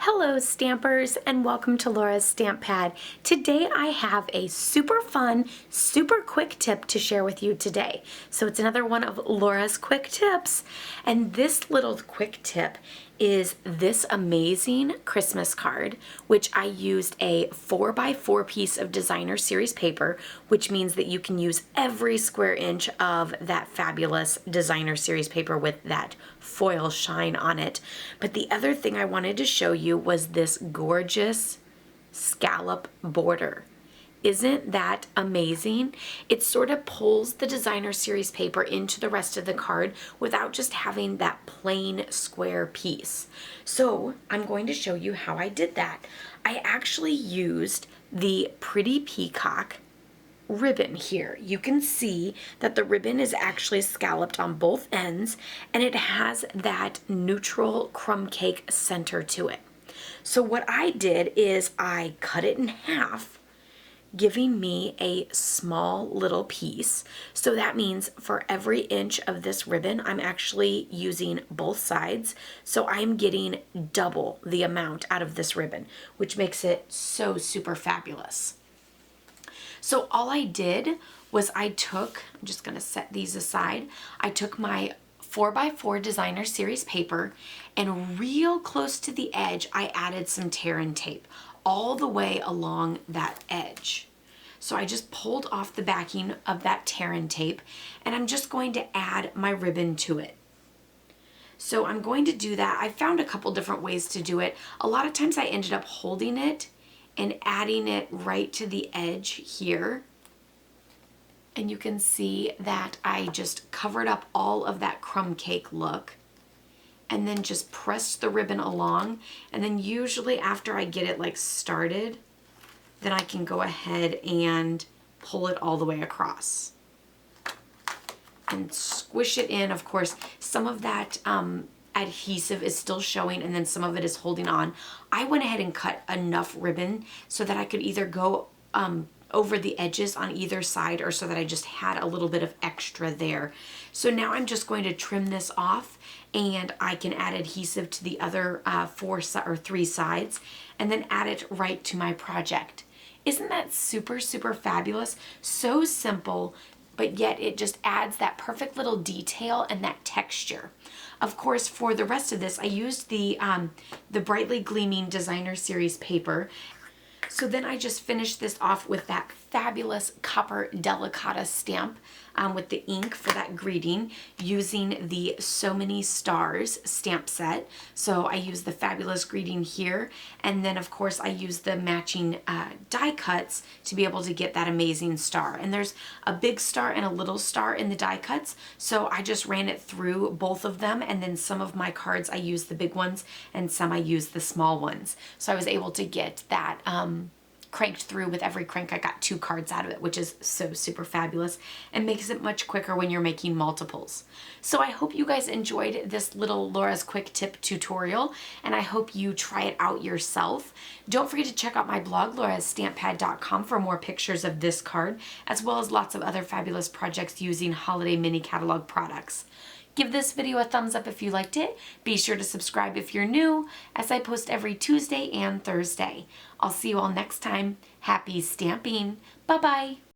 Hello Stampers and welcome to Laura's Stamp Pad. Today I have a super fun, super quick tip to share with you today. So it's another one of Laura's quick tips, and this little quick tip is this amazing Christmas card, which I used a 4x4 piece of designer series paper, which means that you can use every square inch of that fabulous designer series paper with that foil shine on it. But the other thing I wanted to show you was this gorgeous scallop border. Isn't that amazing? It sort of pulls the designer series paper into the rest of the card without just having that plain square piece. So I'm going to show you how I did that. I actually used the Pretty Peacock ribbon here. You can see that the ribbon is actually scalloped on both ends, and it has that neutral crumb cake center to it. So what I did is I cut it in half, giving me a small little piece. So that means for every inch of this ribbon, I'm actually using both sides. So I'm getting double the amount out of this ribbon, which makes it so super fabulous. So all I did was I'm just gonna set these aside. I took my 4x4 designer series paper, and real close to the edge, I added some tear and tape all the way along that edge. So I just pulled off the backing of that tear and tape, and I'm just going to add my ribbon to it. So I'm going to do that. I found a couple different ways to do it. A lot of times I ended up holding it and adding it right to the edge here. And you can see that I just covered up all of that crumb cake look and then just pressed the ribbon along. And then usually after I get it like started, then I can go ahead and pull it all the way across and squish it in. Of course, some of that adhesive is still showing and then some of it is holding on. I went ahead and cut enough ribbon so that I could either go over the edges on either side, or so that I just had a little bit of extra there. So now I'm just going to trim this off, and I can add adhesive to the other 3 sides and then add it right to my project. Isn't that super, super fabulous? So simple, but yet it just adds that perfect little detail and that texture. Of course, for the rest of this, I used the brightly gleaming designer series paper. So then I just finished this off with that fabulous copper delicata stamp with the ink for that greeting, using the So Many Stars stamp set. So I used the fabulous greeting here, and then of course I used the matching die cuts to be able to get that amazing star. And there's a big star and a little star in the die cuts, so I just ran it through both of them, and then some of my cards I used the big ones and some I used the small ones. So I was able to get that cranked through. With every crank I got 2 cards out of it, which is so super fabulous and makes it much quicker when you're making multiples. So I hope you guys enjoyed this little Laura's quick tip tutorial, and I hope you try it out yourself. Don't forget to check out my blog, laurastamppad.com, for more pictures of this card, as well as lots of other fabulous projects using holiday mini catalog products. Give this video a thumbs up if you liked it. Be sure to subscribe if you're new, as I post every Tuesday and Thursday. I'll see you all next time. Happy stamping. Bye-bye.